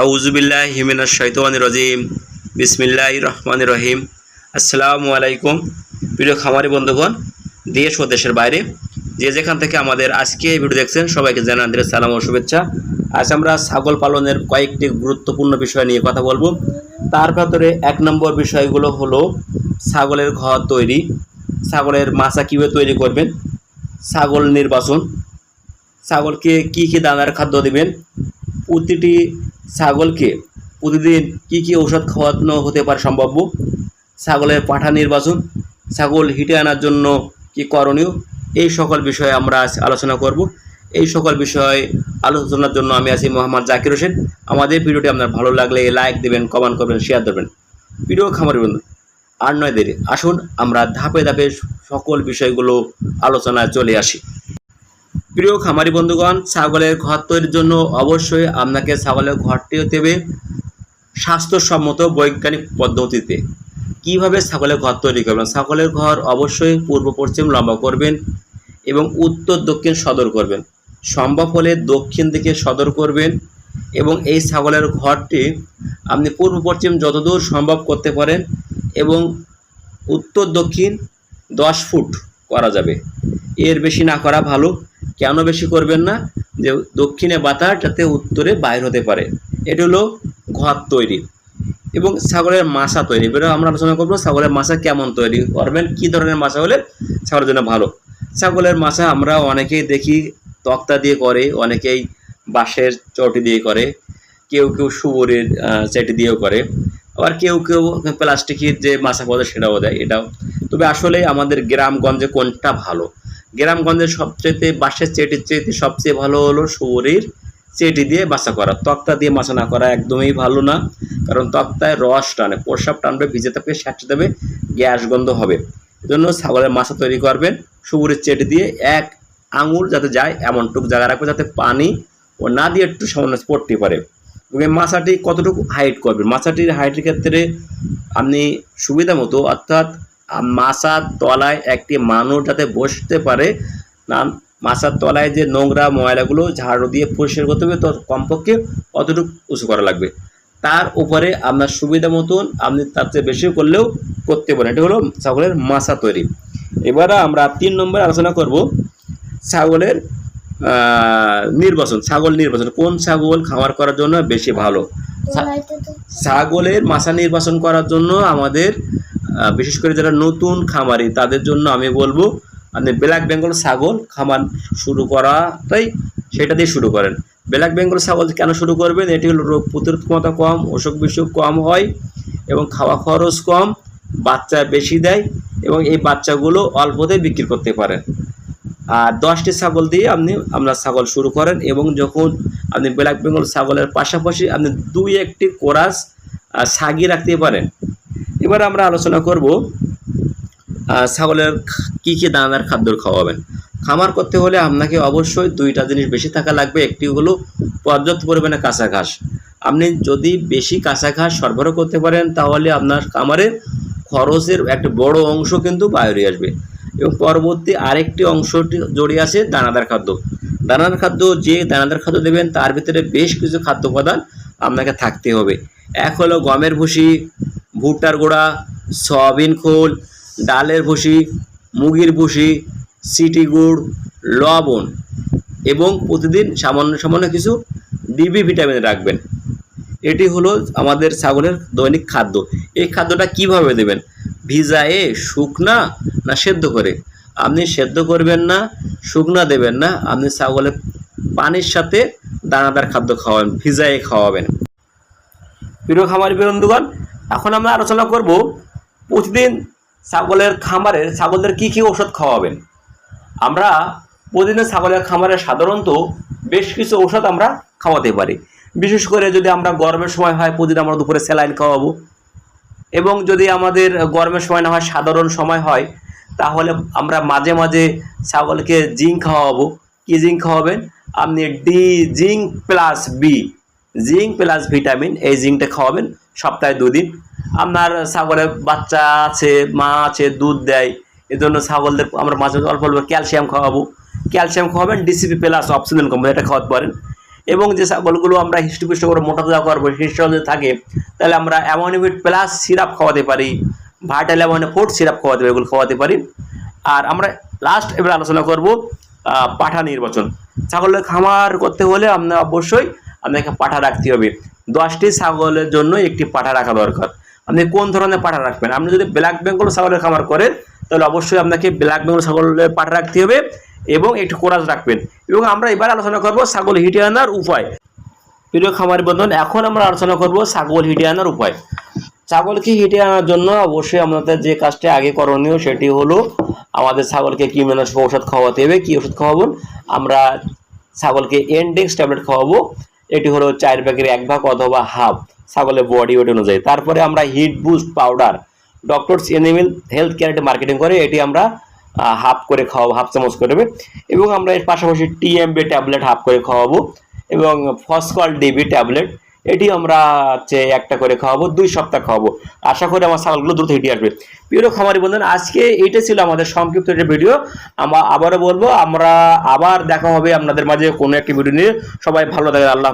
আউযুবিল্লাহি মিনাশ শাইতানির রাজিম। বিসমিল্লাহির রহমানির রহিম। আসসালামু আলাইকুম প্রিয় খামারি বন্ধুগণ, দেশ ও দেশের বাইরে যে যেখান থেকে আমাদের আজকে এই ভিডিও দেখছেন সবাইকে জানাই আন্তরিক সালাম ও শুভেচ্ছা। আজ আমরা ছাগল পালনের কয়েকটি গুরুত্বপূর্ণ বিষয় নিয়ে কথা বলবো। তার ভেতরে এক নম্বর বিষয়গুলো হলো ছাগলের ঘর তৈরি, ছাগলের মাচা কীভাবে তৈরি করবেন, ছাগল নির্বাচন, ছাগলকে কী কী দানার খাদ্য দিবেন, প্রতিটি ছাগলকে প্রতিদিন কী কী ঔষধ খাওয়ানো হতে পারে সম্ভাব্য, ছাগলের পাঠা নির্বাচন, ছাগল হিটে আনার জন্য কি করণীয়, এই সকল বিষয়ে আমরা আজ আলোচনা করব। এই সকল বিষয়ে আলোচনার জন্য আমি আছি মোহাম্মদ জাকির হোসেন। আমাদের ভিডিওটি আপনার ভালো লাগলে লাইক দেবেন, কমেন্ট করবেন, শেয়ার দেবেন। প্রিয় খামারি বন্ধু, আর নয় দেরি, আসুন আমরা ধাপে ধাপে সকল বিষয়গুলো আলোচনায় চলে আসি। প্রিয় খামারি বন্ধুগণ, ছাগলের ঘর তৈরির জন্য অবশ্যই আপনাকে ছাগলের ঘরটি হতে হবে স্বাস্থ্যসম্মত বৈজ্ঞানিক পদ্ধতিতে। কিভাবে ছাগলের ঘর তৈরি করবেন? ছাগলের ঘর অবশ্যই পূর্ব পশ্চিম লম্বা করবেন এবং উত্তর দক্ষিণ সদর করবেন। সম্ভব হলে দক্ষিণ দিকে সদর করবেন এবং এই ছাগলের ঘরটি আপনি পূর্ব পশ্চিম যতদূর সম্ভব করতে পারেন এবং উত্তর দক্ষিণ 10 ফুট করা যাবে, এর বেশি না করা ভালো। কেন বেশি করবেন না? যে দক্ষিণে বাতাস যাতে উত্তরে বাইর হতে পারে, এটা হলো ঘর তৈরি। এবং ছাগলের মাচা তৈরি, এবারে আমরা আলোচনা করবো ছাগলের মাচা কেমন তৈরি করবেন, কী ধরনের মাচা হলে ছাগলের জন্য ভালো। ছাগলের মাচা আমরা অনেকেই দেখি তক্তা দিয়ে করে, অনেকেই বাঁশের চটি দিয়ে করে, কেউ কেউ সুবরের চেটি দিয়েও করে, আবার কেউ কেউ প্লাস্টিকের যে মাচা পাওয়া যায় সেটাও দেয়। এটাও তবে আসলে আমাদের গ্রামগঞ্জে কোনটা ভালো? গ্রামগঞ্জে সবচেয়ে বাঁশের চেটির চেয়ে সবচেয়ে ভালো হলো সুবরের চেটি দিয়ে মাচা করা। তক্তা দিয়ে মাচা না করা একদমই ভালো না, কারণ তক্তায় রস টানে, প্রস্রাব টানবে, ভিজে থাকবে, স্যাঁতসে দেবে, গ্যাস গন্ধ হবে। এজন্য ছাগলের মাচা তৈরি করবেন সুবরের চেটি দিয়ে, 1 আঙুল যাতে যায় এমনটুকু জায়গা রাখবে যাতে পানি ও না দিয়ে একটু সামান্য পড়তে পারে। এবং এই মাচাটি কতটুকু হাইট করবেন? মাচাটির হাইটের ক্ষেত্রে আপনি সুবিধা মতো, অর্থাৎ মাচার তলায় একটি মানুষ যাতে বসতে পারে না, মাচার তলায় যে নোংরা ময়লাগুলো ঝাড়ু দিয়ে পরিষ্কার করতে হবে, তো কমপক্ষে অতটুকু উঁচু করা লাগবে। তার উপরে আপনার সুবিধা মতন আপনি তার চেয়ে বেশি করলেও করতে পারেন। এটা হলো ছাগলের মাচা তৈরি। এবারে আমরা 3 নম্বরে আলোচনা করব ছাগলের নির্বাচন। ছাগল নির্বাচন, কোন ছাগল খামার করার জন্য বেশি ভালো? ছাগলের মাচা নির্বাচন করার জন্য আমাদের বিশেষ করে যারা নতুন খামারি তাদের জন্য আমি বলবো আপনি ব্ল্যাক বেঙ্গল ছাগল খামার শুরু করাটাই সেটা দিয়ে শুরু করেন। ব্ল্যাক বেঙ্গল ছাগল কেন শুরু করবেন? এটি হলো রোগ প্রতিরোধ ক্ষমতা কম, অসুখ বিসুখ কম হয় এবং খাওয়া খরচ কম, বাচ্চা বেশি দেয় এবং এই বাচ্চাগুলো অল্পতেই বিক্রি করতে পারেন। আর 10টি ছাগল দিয়ে আপনার ছাগল শুরু করেন এবং যখন আপনি ব্ল্যাক বেঙ্গল ছাগলের পাশাপাশি আপনি 2-1টি কোরাস ছাগি রাখতে পারেন। এবার আমরা আলোচনা করব ছাগলের কী কী দানাদার খাদ্য খাওয়াবেন। খামার করতে হলে আপনাকে অবশ্যই 2টা জিনিস বেশি থাকা লাগবে। একটি হলো পর্যাপ্ত পরিমাণে কাঁচা ঘাস। আপনি যদি বেশি কাঁচা ঘাস সরবরাহ করতে পারেন তাহলে আপনার খামারের খরচের একটা বড় অংশ কিন্তু বাইরে আসবে। এবং পরবর্তী আরেকটি অংশটি জড়িয়ে আছে দানাদার খাদ্য। দানাদার খাদ্য, যে দানাদার খাদ্য দেবেন তার ভিতরে বেশ কিছু খাদ্য উপাদান আপনাকে থাকতে হবে। এক হলো গমের ভুসি, ভুট্টার গোড়া, সয়াবিন খোল, ডালের ভুসি, মুগির ভুসি, সিটি গুড়, লবণ এবং প্রতিদিন সামান্য সামান্য কিছু ডিবি ভিটামিন রাখবেন। এটি হলো আমাদের ছাগলের দৈনিক খাদ্য। এই খাদ্যটা কিভাবে দেবেন? ভিজায়ে, শুকনা না সেদ্ধ করে? আপনি সেদ্ধ করবেন না, শুকনা দেবেন না, আপনি ছাগলের পানির সাথে দানাদার খাদ্য খাওয়াবেন, ভিজায়ে খাওয়াবেন। প্রিয় খামারি বন্ধুগণ, এখন আমরা আলোচনা করব প্রতিদিন ছাগলের খামারের ছাগলদের কী কী ওষুধ খাওয়াবেন। আমরা প্রতিদিন ছাগলের খামারে সাধারণত বেশ কিছু ঔষধ আমরা খাওয়াতে পারি। বিশেষ করে যদি আমরা গরমের সময় হয়, প্রতিদিন আমরা দুপুরে স্যালাইন খাওয়াবো। এবং যদি আমাদের গরমের সময় না হয়, সাধারণ সময় হয়, তাহলে আমরা মাঝে মাঝে ছাগলকে জিঙ্ক খাওয়াবো। কি জিঙ্ক খাওয়াবেন? আপনি zinc plus B, zinc plus vitamin, এই জিঙ্কটা খাওয়াবেন সপ্তাহে 2 দিন। আপনার ছাগলের বাচ্চা আছে, মা আছে, দুধ দেয়, এই জন্য ছাগলদের আমরা মাঝে অল্প অল্প ক্যালসিয়াম খাওয়াবো। ক্যালসিয়াম খাওয়াবেন, ডিসিপি প্লাস অক্সিজেন কম্পোজ, এটা খাওয়াতে পারেন। এবং যে ছাগলগুলো আমরা হৃষ্টপুষ্ট করে মোটা তাজা করবো সেই যদি থাকে তাহলে আমরা অ্যামোনিভিট প্লাস সিরাপ খাওয়াতে পারি, ভাইটাল অ্যামোনিয়া ফোর্ট সিরাপ খাওয়াতে পারি, এগুলো খাওয়াতে পারি। আর আমরা লাস্ট এবার আলোচনা করব পাঠা নির্বাচন। ছাগলের খামার করতে হলে আপনার অবশ্যই আপনাকে পাঠা রাখতে হবে। 10টি ছাগলের জন্য একটি পাঠা রাখা দরকার। আপনি কোন ধরনের পাঠা রাখবেন? আপনি যদি ব্ল্যাক বেঙ্গল ছাগলের খামার করেন তাহলে অবশ্যই আপনাকে ব্ল্যাক বেঙ্গল ছাগলের পাঠা রাখতে হবে এবং একটু কোরাস রাখবেন। এবং আমরা এবার আলোচনা করব ছাগল হিটে আনার উপায়। প্রিয় খামারি বন্ধুগণ, এখন আমরা আলোচনা করব ছাগল হিটে আনার উপায়। ছাগলকে হিটে আনার জন্য অবশ্যই আমাদের যে কাজটি আগে করণীয় সেটি হলো আমাদের ছাগলকে কৃমিনাশক ঔষধ খাওয়াতে হবে। কি ওষুধ খাওয়াবো? আমরা ছাগলকে এন্ডেক্স ট্যাবলেট খাওয়াবো। এটি হলো 4 ভাগের 1 ভাগ অথবা হাফ ছাগলের বডি ওয়েট অনুযায়ী। তারপরে আমরা heat boost powder doctors animal health care marketing করে এটি আমরা হাফ করে খাওয়াবো, হাফ চামচ করবে। এবং আমরা এর পাশাপাশি টিএমবি ট্যাবলেট হাফ করে খাওয়াবো এবং ফসফল ডিবি ট্যাবলেট এটি আমরা হচ্ছে একটা করে খাওয়াবো, 2 সপ্তাহ খাওয়াবো। আশা করি আমার ছাগলগুলো দ্রুত হিটে আসবে। প্রিয় খামারি বন্ধুরা, আজকে এইটা ছিল আমাদের সংক্ষিপ্ত একটা ভিডিও। আমরা আবারও বলবো, আমরা আবার দেখা হবে আপনাদের মাঝে কোনো একটি ভিডিও নিয়ে। সবাই ভালো থাকবেন। আল্লাহ।